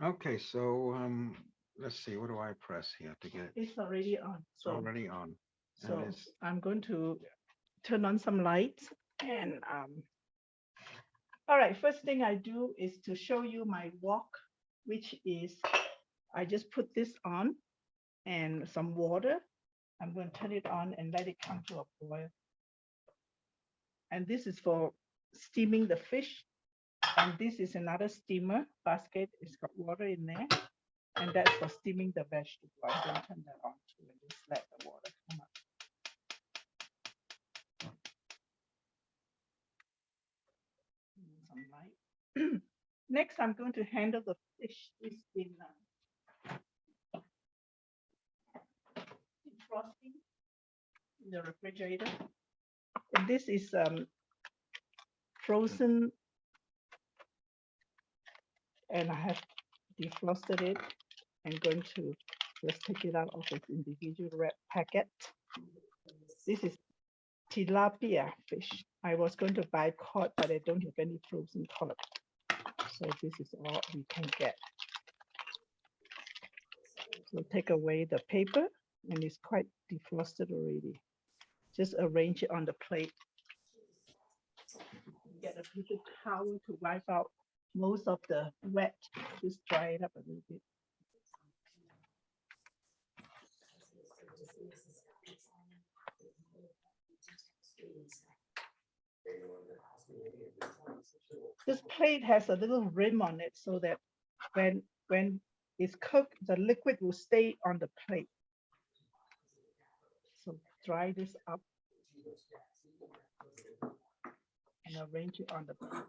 Okay, so let's see. What do I press here to get it? It's already on. It's already on, and So it's I'm going to turn on some lights and all right, first thing I do is to show you my wok, which is I just put this on and some water. I'm going to turn it on and let it come to a boil. And this is for steaming the fish. And this is another steamer basket. It's got water in there. And that's for steaming the vegetable. I'm going to turn that on too and just let the water come up. Some light. Next, I'm going to handle the fish. It's been defrosting in the refrigerator. And this is frozen, and I have defrosted it. I'm going to just take it out of its individual wrap packet. This is tilapia fish. I was going to buy cod, but I don't have any frozen cod. So this is all we can get. So take away the paper, and it's quite defrosted already. Just arrange it on the plate. Get a little towel to wipe out most of the wet. Just dry it up a little bit. This plate has a little rim on it so that when it's cooked, the liquid will stay on the plate. So dry this up and arrange it on the plate.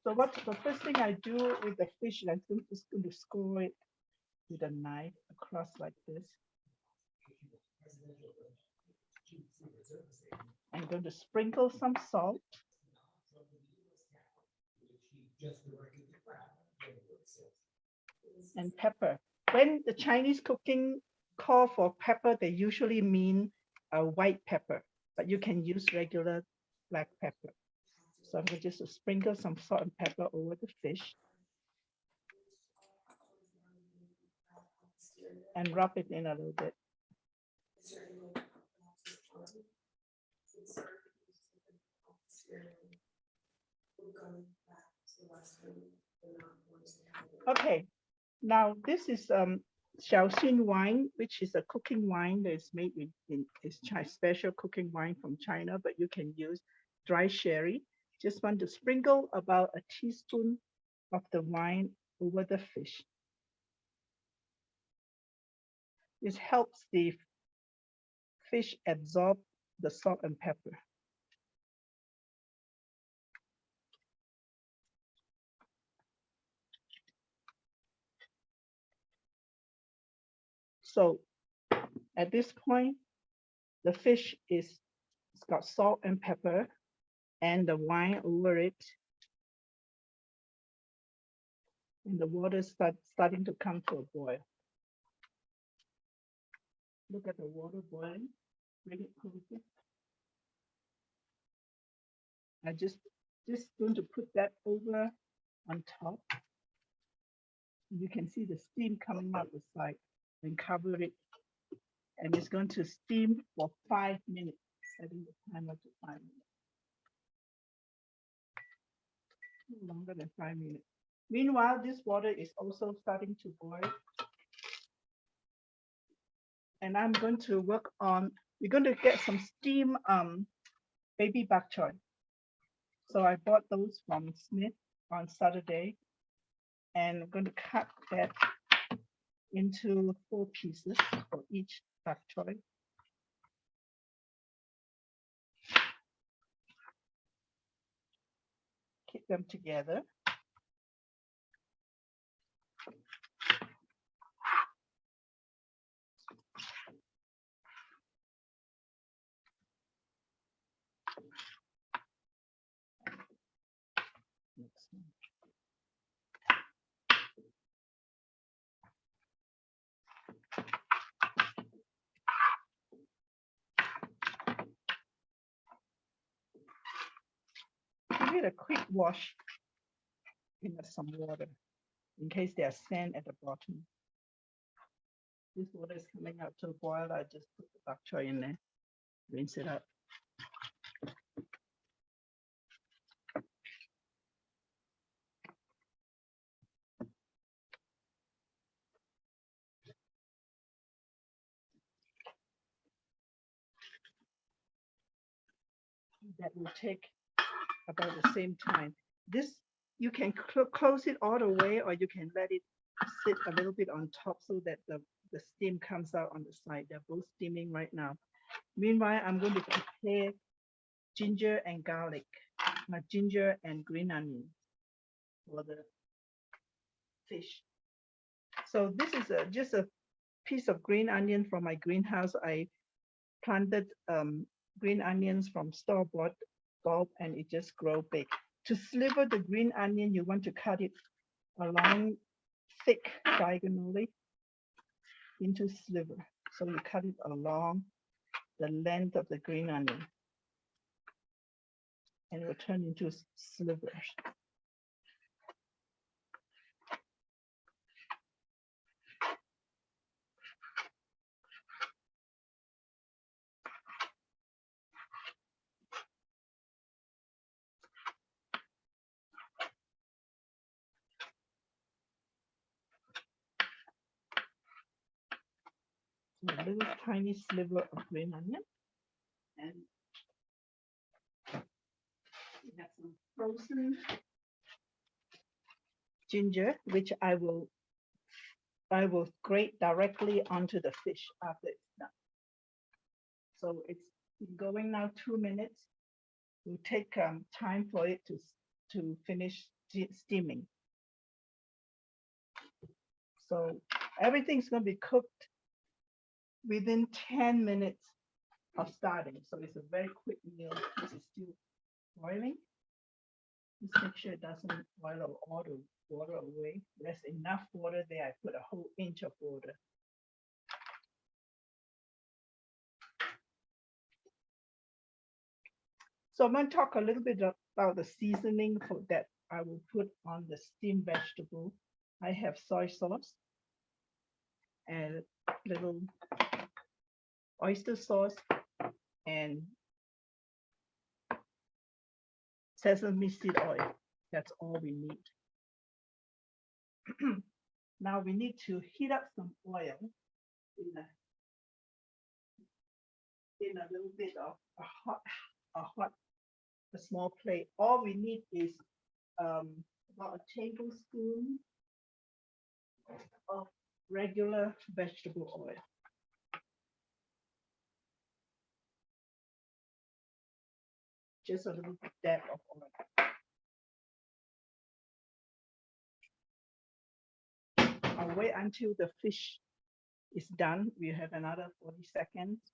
So what the first thing I do with the fish, I'm just going to score it with a knife across like this. I'm going to sprinkle some salt and pepper. When the Chinese cooking call for pepper, they usually mean a white pepper, but you can use regular black pepper. So I'm going to just sprinkle some salt and pepper over the fish and rub it in a little bit. Okay, now this is Shaoxin wine, which is a cooking wine that is made in is special cooking wine from China, but you can use dry sherry. Just want to sprinkle about a teaspoon of the wine over the fish. This helps the fish absorb the salt and pepper. So at this point, the fish is it's got salt and pepper and the wine over it. And the water starting to come to a boil. Look at the water boiling. Bring it closer. I just going to put that over on top. You can see the steam coming out the side and cover it. And it's going to steam for 5 minutes, setting the timer to 5 minutes. No longer than 5 minutes. Meanwhile, this water is also starting to boil. And I'm going to work on, we're going to get some steam baby bok choy. So I bought those from Smith on Saturday, and I'm going to cut that into 4 pieces for each bok choy. Keep them together. Give it a quick wash. in some water in case there's sand at the bottom. This water is coming out to boil. I just put the bok choy in there, rinse it out. That will take about the same time. This, you can close it all the way, or you can let it sit a little bit on top so that the steam comes out on the side. They're both steaming right now. Meanwhile, I'm going to prepare ginger and garlic, ginger and green onion for the fish. So this is just a piece of green onion from my greenhouse. I planted green onions from store-bought bulb, and it just grow big. To sliver the green onion, you want to cut it along thick diagonally into sliver. So you cut it along the length of the green onion, and it will turn into slivers. So a little tiny sliver of green onion, and we have some frozen ginger, which I will grate directly onto the fish after it's done. So it's going now 2 minutes. It will take time for it to finish steaming. So everything's going to be cooked within 10 minutes of starting. So it's a very quick meal. This is still boiling. Just make sure it doesn't boil all the water away. There's enough water there. I put a whole inch of water. So I'm going to talk a little bit about the seasoning for that I will put on the steamed vegetable. I have soy sauce and little oyster sauce and sesame seed oil. That's all we need. Now we need to heat up some oil in a little bit of a small plate. All we need is about a tablespoon of regular vegetable oil. Just a little dab of oil. I'll wait until the fish is done. We have another 40 seconds. I'm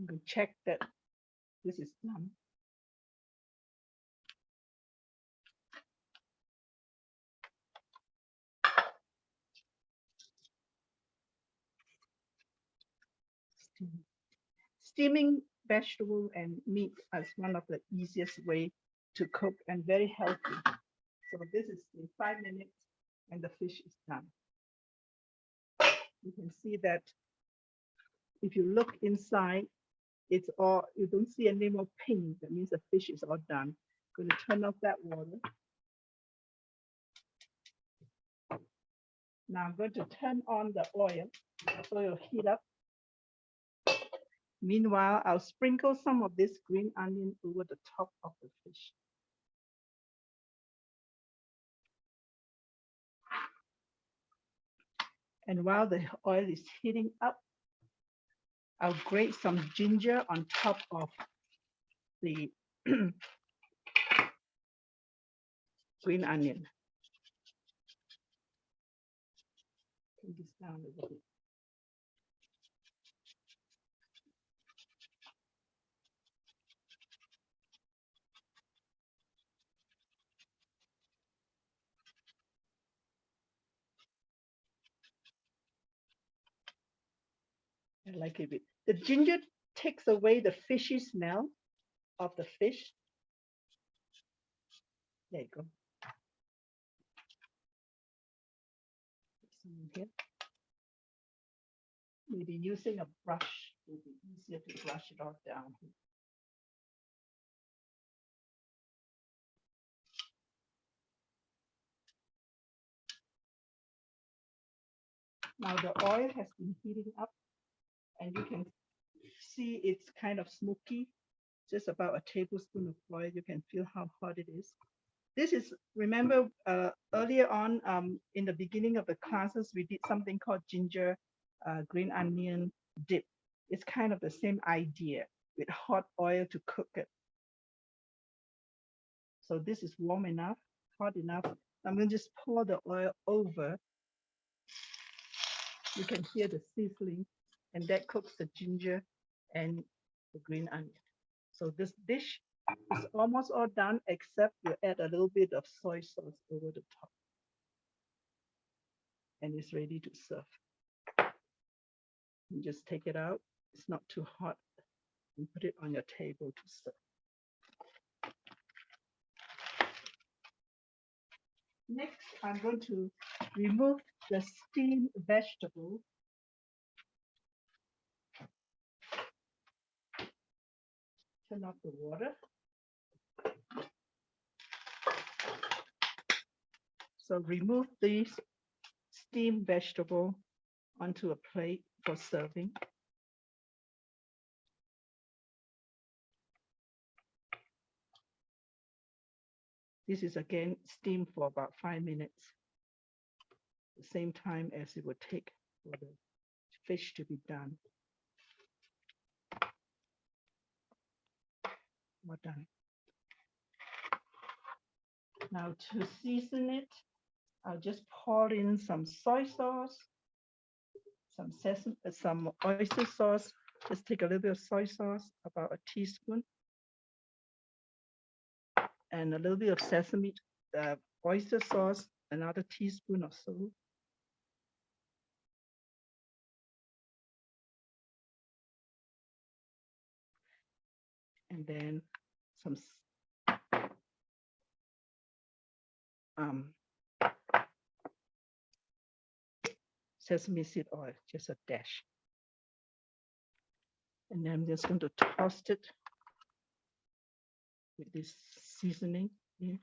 going to check that this is done. Steaming vegetable and meat is one of the easiest way to cook and very healthy. So this is in 5 minutes and the fish is done. You can see that if you look inside, it's all, you don't see any more pink. That means the fish is all done. I'm going to turn off that water. Now I'm going to turn on the oil so it'll heat up. Meanwhile, I'll sprinkle some of this green onion over the top of the fish. And while the oil is heating up, I'll grate some ginger on top of the green onion. Turn this down a little bit. like it. The ginger takes away the fishy smell of the fish. There you go. Some here. Maybe using a brush will be easier to brush it all down. Now the oil has been heating up, and you can see it's kind of smoky. Just about a tablespoon of oil. You can feel how hot it is. This is, remember earlier on in the beginning of the classes, we did something called ginger green onion dip. It's kind of the same idea with hot oil to cook it. So this is warm enough, hot enough. I'm going to just pour the oil over. You can hear the sizzling, and that cooks the ginger and the green onion. So this dish is almost all done, except you add a little bit of soy sauce over the top. And it's ready to serve. You just take it out. It's not too hot. And put it on your table to serve. Next, I'm going to remove the steamed vegetable. Turn off the water. So remove these steamed vegetable onto a plate for serving. This is again steamed for about 5 minutes, the same time as it would take for the fish to be done. We're done. Now to season it, I'll just pour in some soy sauce, some sesame, some oyster sauce. Just take a little bit of soy sauce, about a teaspoon, and a little bit of sesame, oyster sauce, another teaspoon or so. And then some sesame seed oil, just a dash. And then I'm just going to toss it with this seasoning here.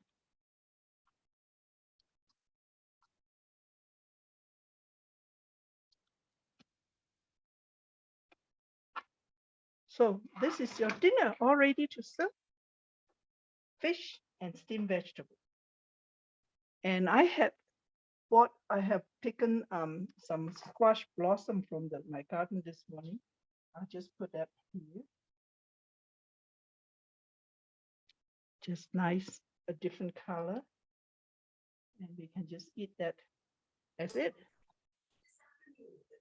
So this is your dinner all ready to serve. Fish and steamed vegetable. And I have taken some squash blossom from my garden this morning. I'll just put that here. Just nice, a different color. And we can just eat that as it.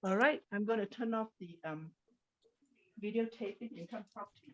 All right, I'm going to turn off the videotaping and come talk to you.